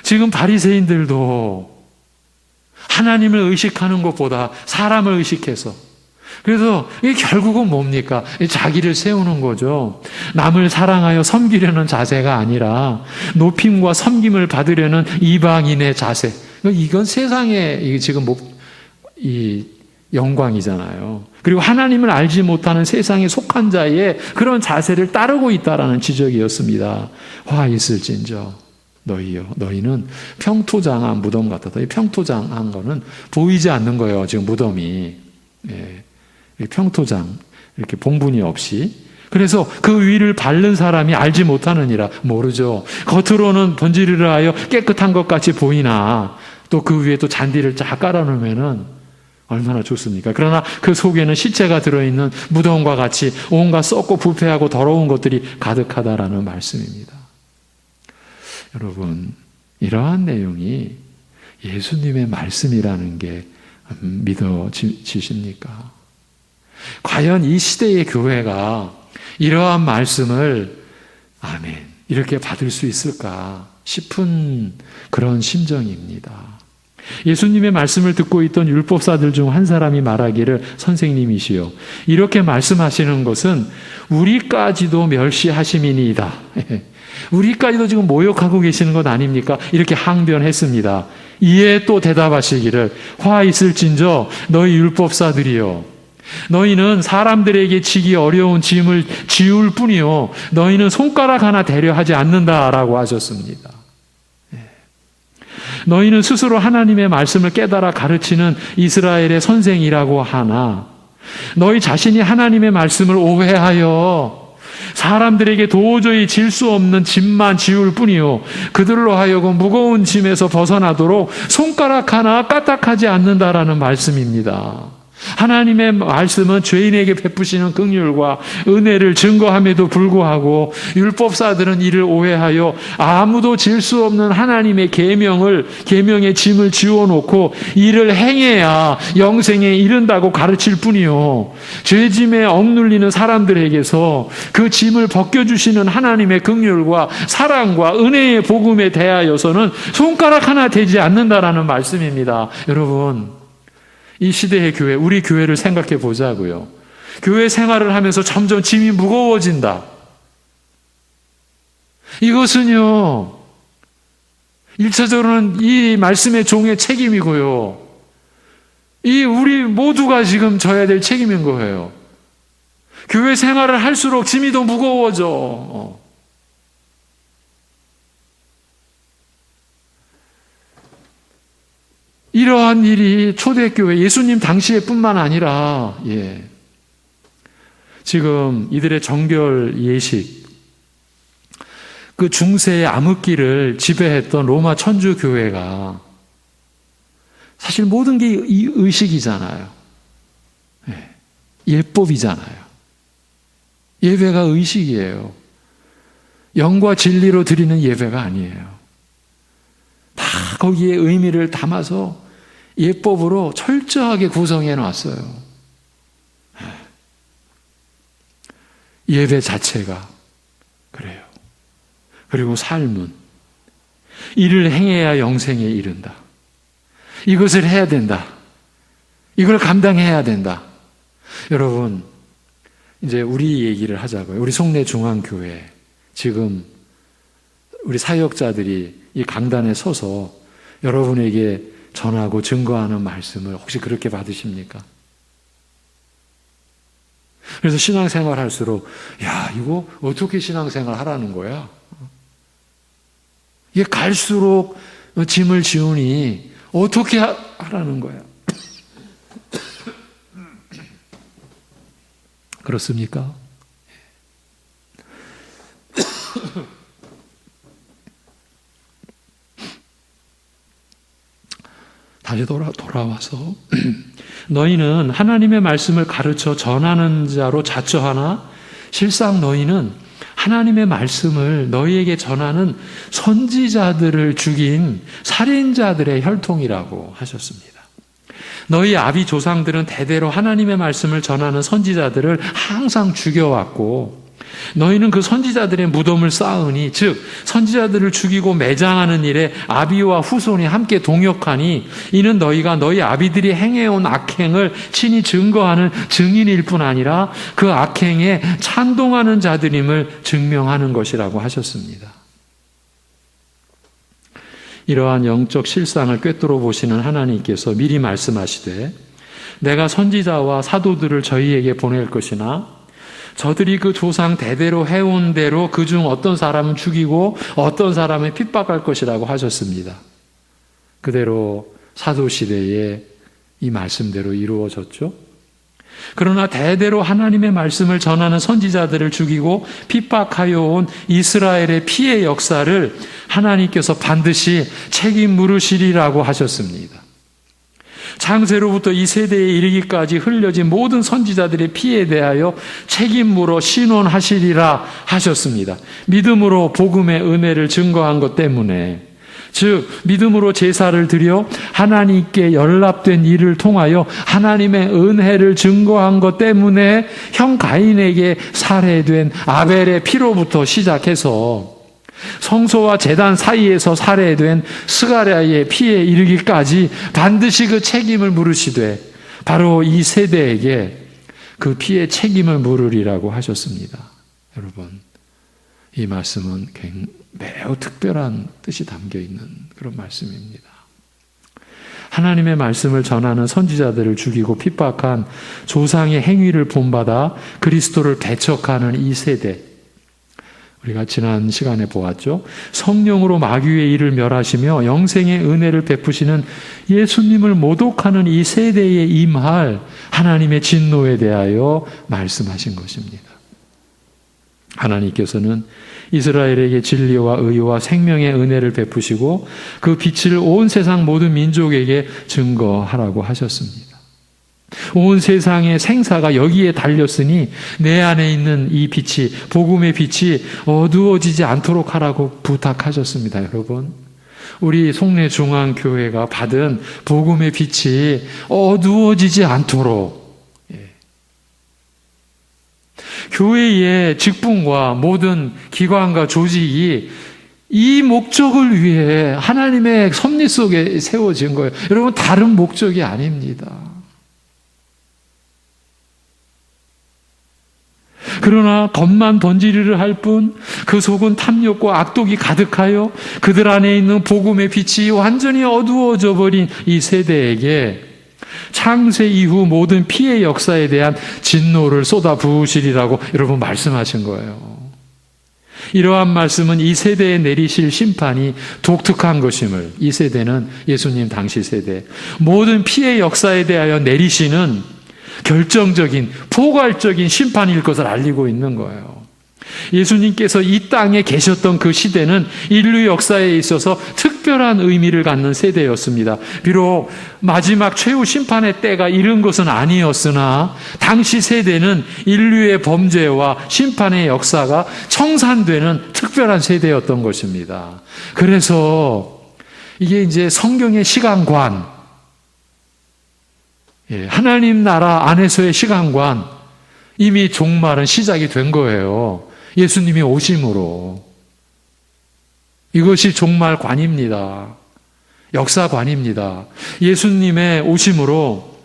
지금 바리새인들도 하나님을 의식하는 것보다 사람을 의식해서, 그래서 이게 결국은 뭡니까? 자기를 세우는 거죠. 남을 사랑하여 섬기려는 자세가 아니라 높임과 섬김을 받으려는 이방인의 자세. 이건 세상의 지금 이 영광이잖아요. 그리고 하나님을 알지 못하는 세상에 속한 자의 그런 자세를 따르고 있다라는 지적이었습니다. 화 있을진저 너희요, 너희는 평토장한 무덤 같았다. 이 평토장한 거는 보이지 않는 거예요. 지금 무덤이. 평토장, 이렇게 봉분이 없이. 그래서 그 위를 밟는 사람이 알지 못하느니라. 모르죠. 겉으로는 번지르르 하여 깨끗한 것 같이 보이나 또 그 위에 또 잔디를 쫙 깔아놓으면은 얼마나 좋습니까? 그러나 그 속에는 시체가 들어있는 무덤과 같이 온갖 썩고 부패하고 더러운 것들이 가득하다라는 말씀입니다. 여러분, 이러한 내용이 예수님의 말씀이라는 게 믿어지십니까? 과연 이 시대의 교회가 이러한 말씀을 아멘 이렇게 받을 수 있을까 싶은 그런 심정입니다. 예수님의 말씀을 듣고 있던 율법사들 중 한 사람이 말하기를 선생님이시여 이렇게 말씀하시는 것은 우리까지도 멸시하심이니이다. 우리까지도 지금 모욕하고 계시는 것 아닙니까? 이렇게 항변했습니다. 이에 또 대답하시기를 화 있을진저 너희 율법사들이여 너희는 사람들에게 지기 어려운 짐을 지울 뿐이요 너희는 손가락 하나 대려 하지 않는다라고 하셨습니다. 너희는 스스로 하나님의 말씀을 깨달아 가르치는 이스라엘의 선생이라고 하나 너희 자신이 하나님의 말씀을 오해하여 사람들에게 도저히 질 수 없는 짐만 지울 뿐이요 그들로 하여금 무거운 짐에서 벗어나도록 손가락 하나 까딱하지 않는다라는 말씀입니다. 하나님의 말씀은 죄인에게 베푸시는 긍휼과 은혜를 증거함에도 불구하고 율법사들은 이를 오해하여 아무도 질 수 없는 하나님의 계명의 짐을 지워놓고 이를 행해야 영생에 이른다고 가르칠 뿐이요 죄짐에 억눌리는 사람들에게서 그 짐을 벗겨주시는 하나님의 긍휼과 사랑과 은혜의 복음에 대하여서는 손가락 하나 대지 않는다라는 말씀입니다. 여러분, 이 시대의 교회, 우리 교회를 생각해 보자고요. 교회 생활을 하면서 점점 짐이 무거워진다. 이것은요, 1차적으로는 이 말씀의 종의 책임이고요. 이 우리 모두가 지금 져야 될 책임인 거예요. 교회 생활을 할수록 짐이 더 무거워져. 이러한 일이 초대교회 예수님 당시에 뿐만 아니라 지금 이들의 정결 예식 그 중세의 암흑기를 지배했던 로마 천주교회가 사실 모든 게 이 의식이잖아요. 예법이잖아요. 예배가 의식이에요. 영과 진리로 드리는 예배가 아니에요. 다 거기에 의미를 담아서 예법으로 철저하게 구성해 놨어요. 예배 자체가 그래요. 그리고 삶은 이를 행해야 영생에 이른다. 이것을 해야 된다. 이걸 감당해야 된다. 여러분, 이제 우리 얘기를 하자고요. 우리 송내 중앙교회 지금 우리 사역자들이 이 강단에 서서 여러분에게 전하고 증거하는 말씀을 혹시 그렇게 받으십니까? 그래서 신앙생활 할수록 야, 이거 어떻게 신앙생활 하라는 거야? 이게 갈수록 짐을 지우니 어떻게 하라는 거야? 그렇습니까? 다시 돌아와서 너희는 하나님의 말씀을 가르쳐 전하는 자로 자처하나 실상 너희는 하나님의 말씀을 너희에게 전하는 선지자들을 죽인 살인자들의 혈통이라고 하셨습니다. 너희 아비 조상들은 대대로 하나님의 말씀을 전하는 선지자들을 항상 죽여왔고 너희는 그 선지자들의 무덤을 쌓으니 즉 선지자들을 죽이고 매장하는 일에 아비와 후손이 함께 동역하니 이는 너희가 너희 아비들이 행해온 악행을 친히 증거하는 증인일 뿐 아니라 그 악행에 찬동하는 자들임을 증명하는 것이라고 하셨습니다. 이러한 영적 실상을 꿰뚫어 보시는 하나님께서 미리 말씀하시되 내가 선지자와 사도들을 저희에게 보낼 것이나 저들이 그 조상 대대로 해온 대로 그중 어떤 사람은 죽이고 어떤 사람은 핍박할 것이라고 하셨습니다. 그대로 사도시대에 이 말씀대로 이루어졌죠. 그러나 대대로 하나님의 말씀을 전하는 선지자들을 죽이고 핍박하여 온 이스라엘의 피해 역사를 하나님께서 반드시 책임 물으시리라고 하셨습니다. 창세로부터 이 세대에 이르기까지 흘려진 모든 선지자들의 피해에 대하여 책임 물어 신원하시리라 하셨습니다. 믿음으로 복음의 은혜를 증거한 것 때문에 즉 믿음으로 제사를 드려 하나님께 연합된 일을 통하여 하나님의 은혜를 증거한 것 때문에 형 가인에게 살해된 아벨의 피로부터 시작해서 성소와 제단 사이에서 살해된 스가랴의 피에 이르기까지 반드시 그 책임을 물으시되 바로 이 세대에게 그 피의 책임을 물으리라고 하셨습니다. 여러분, 이 말씀은 매우 특별한 뜻이 담겨있는 그런 말씀입니다. 하나님의 말씀을 전하는 선지자들을 죽이고 핍박한 조상의 행위를 본받아 그리스도를 배척하는 이 세대, 우리가 지난 시간에 보았죠. 성령으로 마귀의 일을 멸하시며 영생의 은혜를 베푸시는 예수님을 모독하는 이 세대에 임할 하나님의 진노에 대하여 말씀하신 것입니다. 하나님께서는 이스라엘에게 진리와 의와 생명의 은혜를 베푸시고 그 빛을 온 세상 모든 민족에게 증거하라고 하셨습니다. 온 세상의 생사가 여기에 달렸으니 내 안에 있는 이 빛이, 복음의 빛이 어두워지지 않도록 하라고 부탁하셨습니다. 여러분, 우리 송내중앙교회가 받은 복음의 빛이 어두워지지 않도록 교회의 직분과 모든 기관과 조직이 이 목적을 위해 하나님의 섭리 속에 세워진 거예요. 여러분, 다른 목적이 아닙니다. 그러나 겉만 번지르르 할 뿐 그 속은 탐욕과 악독이 가득하여 그들 안에 있는 복음의 빛이 완전히 어두워져 버린 이 세대에게 창세 이후 모든 피해 역사에 대한 진노를 쏟아 부으시리라고 여러분 말씀하신 거예요. 이러한 말씀은 이 세대에 내리실 심판이 독특한 것임을, 이 세대는 예수님 당시 세대, 모든 피해 역사에 대하여 내리시는 결정적인 포괄적인 심판일 것을 알리고 있는 거예요. 예수님께서 이 땅에 계셨던 그 시대는 인류 역사에 있어서 특별한 의미를 갖는 세대였습니다. 비록 마지막 최후 심판의 때가 이른 것은 아니었으나 당시 세대는 인류의 범죄와 심판의 역사가 청산되는 특별한 세대였던 것입니다. 그래서 이게 이제 성경의 시간관, 하나님 나라 안에서의 시간관, 이미 종말은 시작이 된 거예요. 예수님이 오심으로. 이것이 종말관입니다. 역사관입니다. 예수님의 오심으로,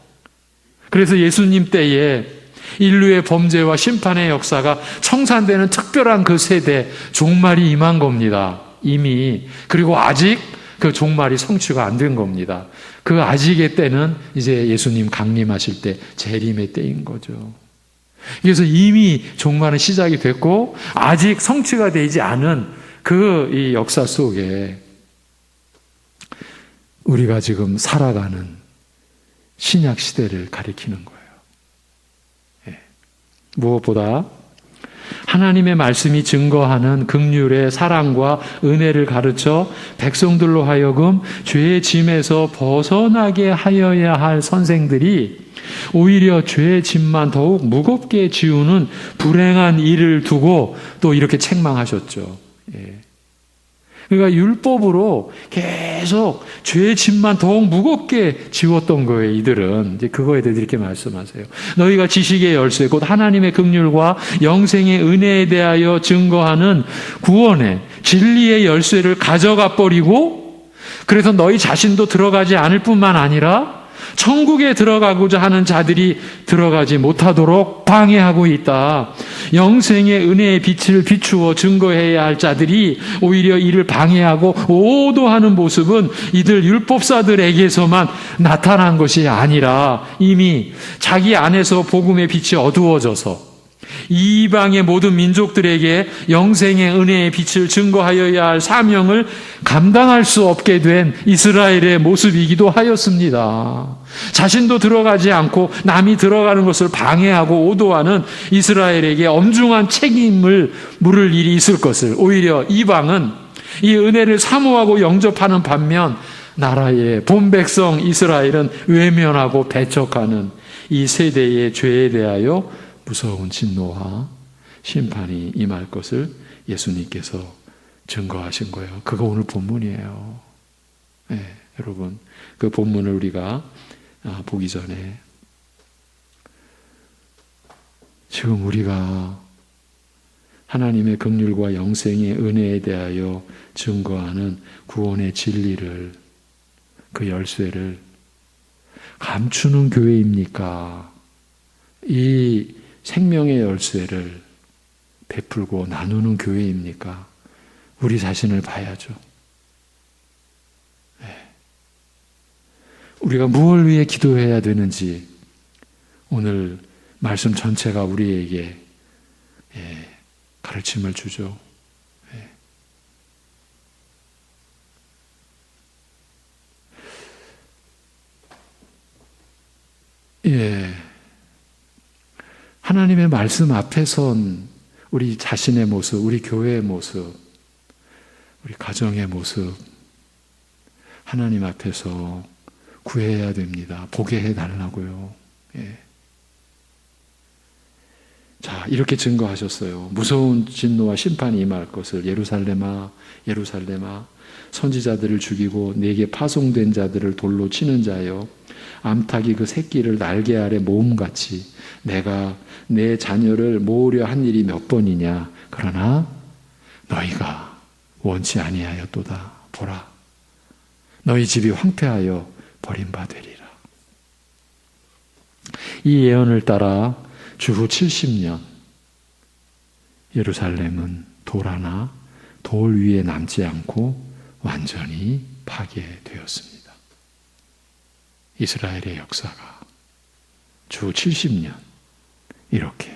그래서 예수님 때에 인류의 범죄와 심판의 역사가 청산되는 특별한 그 세대, 종말이 임한 겁니다. 이미. 그리고 아직 그 종말이 성취가 안 된 겁니다. 그 아직의 때는 이제 예수님 강림하실 때 재림의 때인 거죠. 그래서 이미 종말은 시작이 됐고 아직 성취가 되지 않은 그 이 역사 속에 우리가 지금 살아가는 신약 시대를 가리키는 거예요. 예. 무엇보다 하나님의 말씀이 증거하는 긍휼의 사랑과 은혜를 가르쳐 백성들로 하여금 죄의 짐에서 벗어나게 하여야 할 선생들이 오히려 죄의 짐만 더욱 무겁게 지우는 불행한 일을 두고 또 이렇게 책망하셨죠. 예. 그러니까 율법으로 계속 죄의 짐만 더욱 무겁게 지웠던 거예요. 이들은 이제 그거에 대해서 이렇게 말씀하세요. 너희가 지식의 열쇠 곧 하나님의 긍휼과 영생의 은혜에 대하여 증거하는 구원의 진리의 열쇠를 가져가 버리고 그래서 너희 자신도 들어가지 않을 뿐만 아니라 천국에 들어가고자 하는 자들이 들어가지 못하도록 방해하고 있다. 영생의 은혜의 빛을 비추어 증거해야 할 자들이 오히려 이를 방해하고 오도하는 모습은 이들 율법사들에게서만 나타난 것이 아니라 이미 자기 안에서 복음의 빛이 어두워져서 이방의 모든 민족들에게 영생의 은혜의 빛을 증거하여야 할 사명을 감당할 수 없게 된 이스라엘의 모습이기도 하였습니다. 자신도 들어가지 않고 남이 들어가는 것을 방해하고 오도하는 이스라엘에게 엄중한 책임을 물을 일이 있을 것을 오히려 이방은 이 은혜를 사모하고 영접하는 반면 나라의 본백성 이스라엘은 외면하고 배척하는 이 세대의 죄에 대하여 무서운 진노와 심판이 임할 것을 예수님께서 증거하신 거예요. 그거 오늘 본문이에요. 네, 여러분 그 본문을 우리가 보기 전에 지금 우리가 하나님의 긍휼과 영생의 은혜에 대하여 증거하는 구원의 진리를 그 열쇠를 감추는 교회입니까? 이 생명의 열쇠를 베풀고 나누는 교회입니까? 우리 자신을 봐야죠. 네. 우리가 무엇을 위해 기도해야 되는지 오늘 말씀 전체가 우리에게 가르침을 주죠. 예. 하나님의 말씀 앞에 선 우리 자신의 모습, 우리 교회의 모습, 우리 가정의 모습, 하나님 앞에서 구해야 됩니다. 보게 해달라고요. 예. 자, 이렇게 증거하셨어요. 무서운 진노와 심판이 임할 것을 예루살렘아, 예루살렘아, 선지자들을 죽이고 내게 파송된 자들을 돌로 치는 자여, 암탉이 그 새끼를 날개 아래 모음같이 내가 내 자녀를 모으려 한 일이 몇 번이냐. 그러나 너희가 원치 아니하였도다. 보라, 너희 집이 황폐하여 버림받으리라. 이 예언을 따라 주후 70년 예루살렘은 돌 하나 돌 위에 남지 않고 완전히 파괴되었습니다. 이스라엘의 역사가 주후 70년 이렇게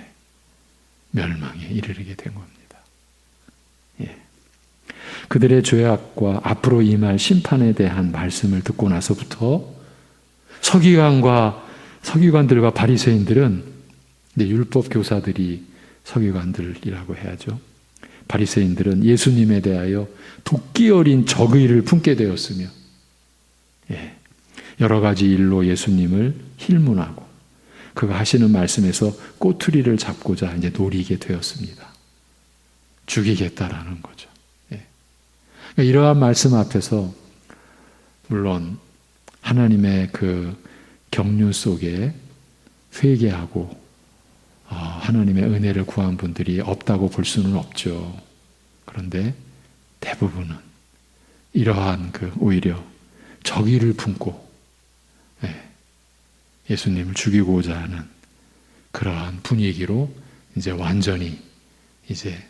멸망에 이르게 된 겁니다. 예. 그들의 죄악과 앞으로 임할 심판에 대한 말씀을 듣고 나서부터 서기관들과 바리새인들은, 율법 교사들이 서기관들이라고 해야죠. 바리새인들은 예수님에 대하여 도끼 어린 적의를 품게 되었으며, 여러 가지 일로 예수님을 힐문하고 그가 하시는 말씀에서 꼬투리를 잡고자 이제 노리게 되었습니다. 죽이겠다라는 거죠. 그러니까 이러한 말씀 앞에서 물론 하나님의 그 경륜 속에 회개하고 하나님의 은혜를 구한 분들이 없다고 볼 수는 없죠. 그런데 대부분은 이러한 오히려 적의를 품고 예수님을 죽이고자 하는 그러한 분위기로 이제 완전히 이제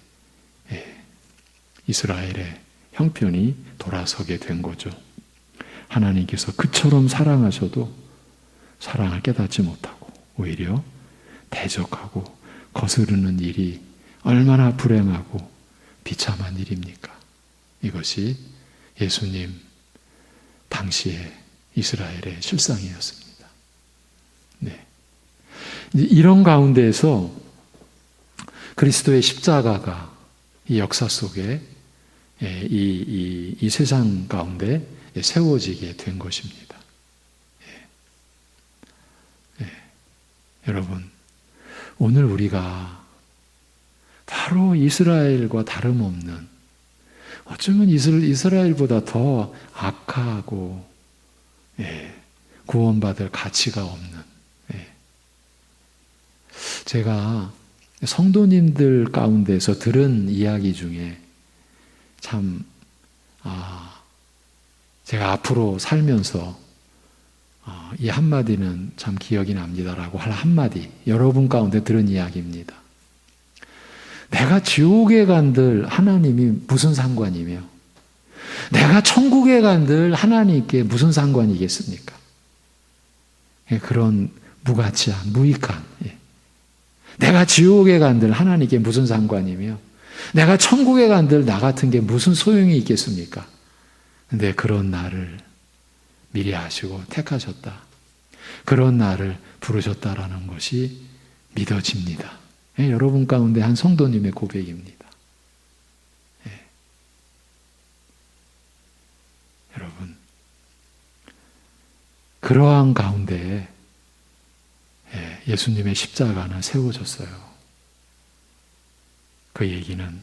이스라엘의 형편이 돌아서게 된 거죠. 하나님께서 그처럼 사랑하셔도 사랑을 깨닫지 못하고 오히려 대적하고 거스르는 일이 얼마나 불행하고 비참한 일입니까? 이것이 예수님 당시의 이스라엘의 실상이었습니다. 네. 이런 가운데에서 그리스도의 십자가가 이 역사 속에 이 세상 가운데 세워지게 된 것입니다. 여러분, 오늘 우리가 바로 이스라엘과 다름없는, 어쩌면 이스라엘보다 더 악하고 구원받을 가치가 없는, 제가 성도님들 가운데서 들은 이야기 중에 참 제가 앞으로 살면서 이 한마디는 참 기억이 납니다라고 할 한마디, 여러분 가운데 들은 이야기입니다. 내가 지옥에 간들 하나님이 무슨 상관이며 내가 천국에 간들 하나님께 무슨 상관이겠습니까? 그런 무가치한, 무익한, 내가 지옥에 간들 하나님께 무슨 상관이며 내가 천국에 간들 나 같은 게 무슨 소용이 있겠습니까? 근데 그런 나를 미리 아시고 택하셨다. 그런 나를 부르셨다라는 것이 믿어집니다. 여러분 가운데 한 성도님의 고백입니다. 여러분, 그러한 가운데 예수님의 십자가는 세워졌어요. 그 얘기는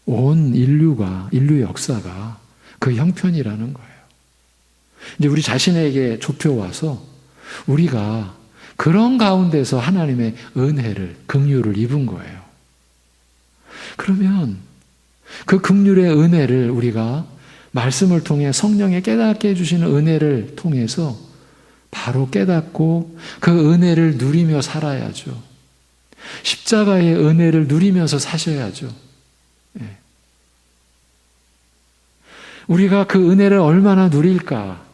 온 인류 역사가 그 형편이라는 거예요. 이제 우리 자신에게 좁혀와서 우리가 그런 가운데서 하나님의 은혜를, 긍휼을 입은 거예요. 그러면 그 긍휼의 은혜를 우리가 말씀을 통해 성령의 깨닫게 해주시는 은혜를 통해서 바로 깨닫고 그 은혜를 누리며 살아야죠. 십자가의 은혜를 누리면서 사셔야죠. 우리가 그 은혜를 얼마나 누릴까?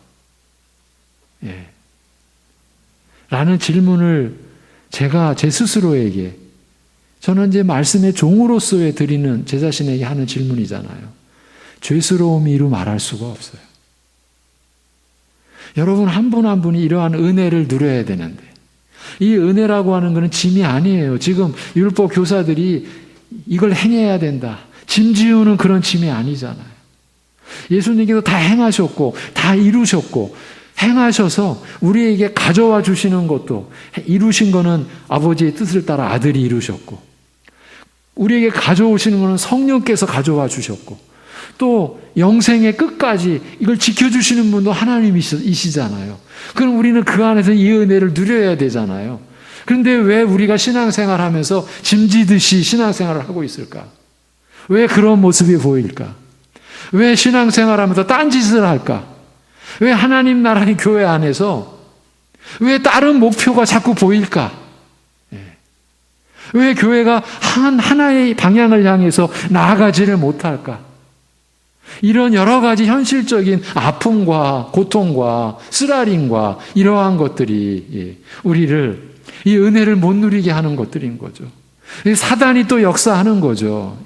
라는 질문을 제가 제 스스로에게, 저는 이제 말씀의 종으로서의 드리는 제 자신에게 하는 질문이잖아요. 죄스러움이 이루 말할 수가 없어요. 여러분 한 분 한 분이 이러한 은혜를 누려야 되는데, 이 은혜라고 하는 것은 짐이 아니에요. 지금 율법 교사들이 이걸 행해야 된다, 짐 지우는 그런 짐이 아니잖아요. 예수님께서 다 행하셨고 다 이루셨고, 행하셔서 우리에게 가져와 주시는 것도, 이루신 거는 아버지의 뜻을 따라 아들이 이루셨고, 우리에게 가져오시는 것은 성령께서 가져와 주셨고, 또 영생의 끝까지 이걸 지켜주시는 분도 하나님이시잖아요. 그럼 우리는 그 안에서 이 은혜를 누려야 되잖아요. 그런데 왜 우리가 신앙생활하면서 짐지듯이 신앙생활을 하고 있을까? 왜 그런 모습이 보일까? 왜 신앙생활하면서 딴짓을 할까? 왜 하나님 나라의 교회 안에서 왜 다른 목표가 자꾸 보일까? 왜 교회가 하나의 방향을 향해서 나아가지를 못할까? 이런 여러 가지 현실적인 아픔과 고통과 쓰라림과 이러한 것들이 우리를, 이 은혜를 못 누리게 하는 것들인 거죠. 사단이 또 역사하는 거죠.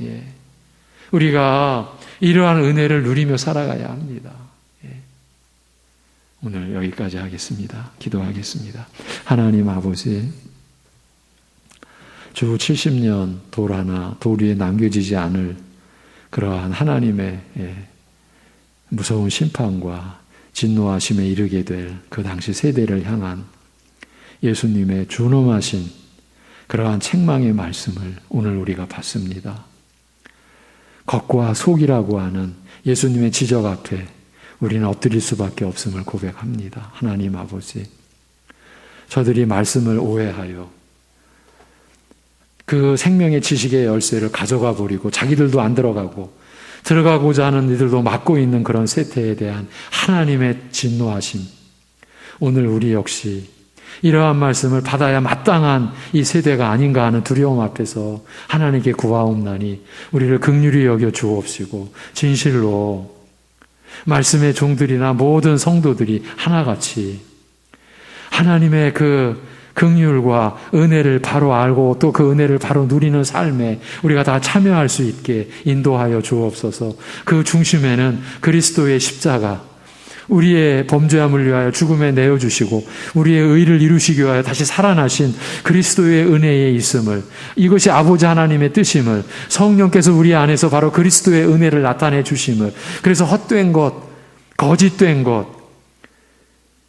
우리가 이러한 은혜를 누리며 살아가야 합니다. 오늘 여기까지 하겠습니다. 기도하겠습니다. 하나님 아버지, 주 70년 돌 하나, 돌 위에 남겨지지 않을 그러한 하나님의 무서운 심판과 진노하심에 이르게 될 그 당시 세대를 향한 예수님의 준엄하신 그러한 책망의 말씀을 오늘 우리가 봤습니다. 겉과 속이라고 하는 예수님의 지적 앞에 우리는 엎드릴 수밖에 없음을 고백합니다. 하나님 아버지, 저들이 말씀을 오해하여 그 생명의 지식의 열쇠를 가져가 버리고 자기들도 안 들어가고 들어가고자 하는 이들도 막고 있는 그런 세태에 대한 하나님의 진노하심, 오늘 우리 역시 이러한 말씀을 받아야 마땅한 이 세대가 아닌가 하는 두려움 앞에서 하나님께 구하옵나니 우리를 긍휼히 여겨 주옵시고, 진실로 말씀의 종들이나 모든 성도들이 하나같이 하나님의 그 긍휼과 은혜를 바로 알고 또 그 은혜를 바로 누리는 삶에 우리가 다 참여할 수 있게 인도하여 주옵소서. 그 중심에는 그리스도의 십자가, 우리의 범죄함을 위하여 죽음에 내어주시고 우리의 의를 이루시기 위하여 다시 살아나신 그리스도의 은혜에 있음을, 이것이 아버지 하나님의 뜻임을, 성령께서 우리 안에서 바로 그리스도의 은혜를 나타내 주심을, 그래서 헛된 것, 거짓된 것,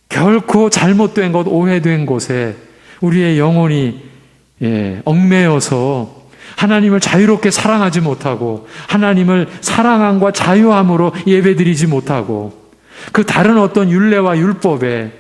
결코 잘못된 것, 오해된 곳에 우리의 영혼이 얽매여서 하나님을 자유롭게 사랑하지 못하고 하나님을 사랑함과 자유함으로 예배드리지 못하고 그 다른 어떤 율례와 율법에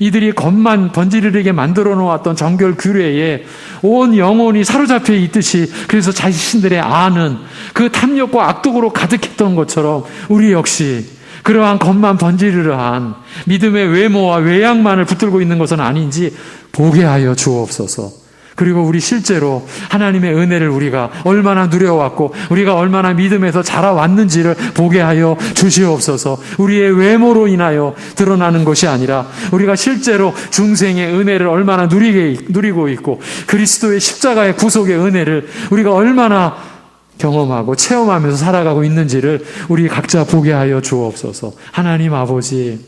이들이 겉만 번지르르게 만들어 놓았던 정결 규례에 온 영혼이 사로잡혀 있듯이, 그래서 자신들의 아는 그 탐욕과 악독으로 가득했던 것처럼 우리 역시 그러한 겉만 번지르르한 믿음의 외모와 외양만을 붙들고 있는 것은 아닌지 보게 하여 주옵소서. 그리고 우리 실제로 하나님의 은혜를 우리가 얼마나 누려왔고 우리가 얼마나 믿음에서 자라왔는지를 보게 하여 주시옵소서. 우리의 외모로 인하여 드러나는 것이 아니라 우리가 실제로 중생의 은혜를 얼마나 누리고 있고 그리스도의 십자가의 구속의 은혜를 우리가 얼마나 경험하고 체험하면서 살아가고 있는지를 우리 각자 보게 하여 주옵소서. 하나님 아버지,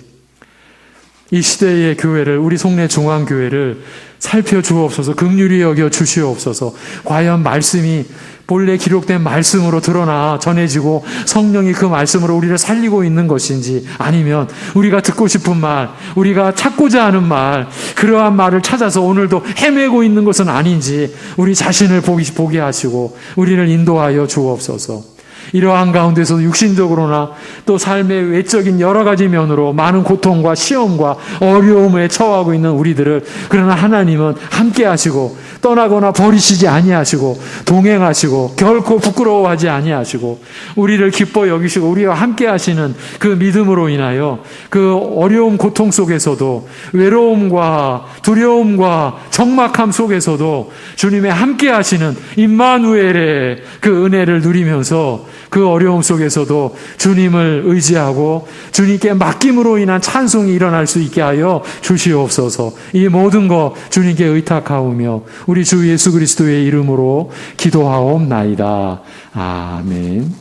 이 시대의 교회를, 우리 송내 중앙교회를 살펴주옵소서. 긍휼히 여겨 주시옵소서. 과연 말씀이 본래 기록된 말씀으로 드러나 전해지고 성령이 그 말씀으로 우리를 살리고 있는 것인지, 아니면 우리가 듣고 싶은 말, 우리가 찾고자 하는 말, 그러한 말을 찾아서 오늘도 헤매고 있는 것은 아닌지 우리 자신을 보게 하시고 우리를 인도하여 주옵소서. 이러한 가운데서 육신적으로나 또 삶의 외적인 여러 가지 면으로 많은 고통과 시험과 어려움에 처하고 있는 우리들을, 그러나 하나님은 함께 하시고 떠나거나 버리시지 아니하시고 동행하시고 결코 부끄러워하지 아니하시고 우리를 기뻐 여기시고 우리와 함께 하시는 그 믿음으로 인하여 그 어려움 고통 속에서도, 외로움과 두려움과 적막함 속에서도 주님의 함께 하시는 임마누엘의 그 은혜를 누리면서 그 어려움 속에서도 주님을 의지하고 주님께 맡김으로 인한 찬송이 일어날 수 있게 하여 주시옵소서. 이 모든 것 주님께 의탁하오며 우리 주 예수 그리스도의 이름으로 기도하옵나이다. 아멘.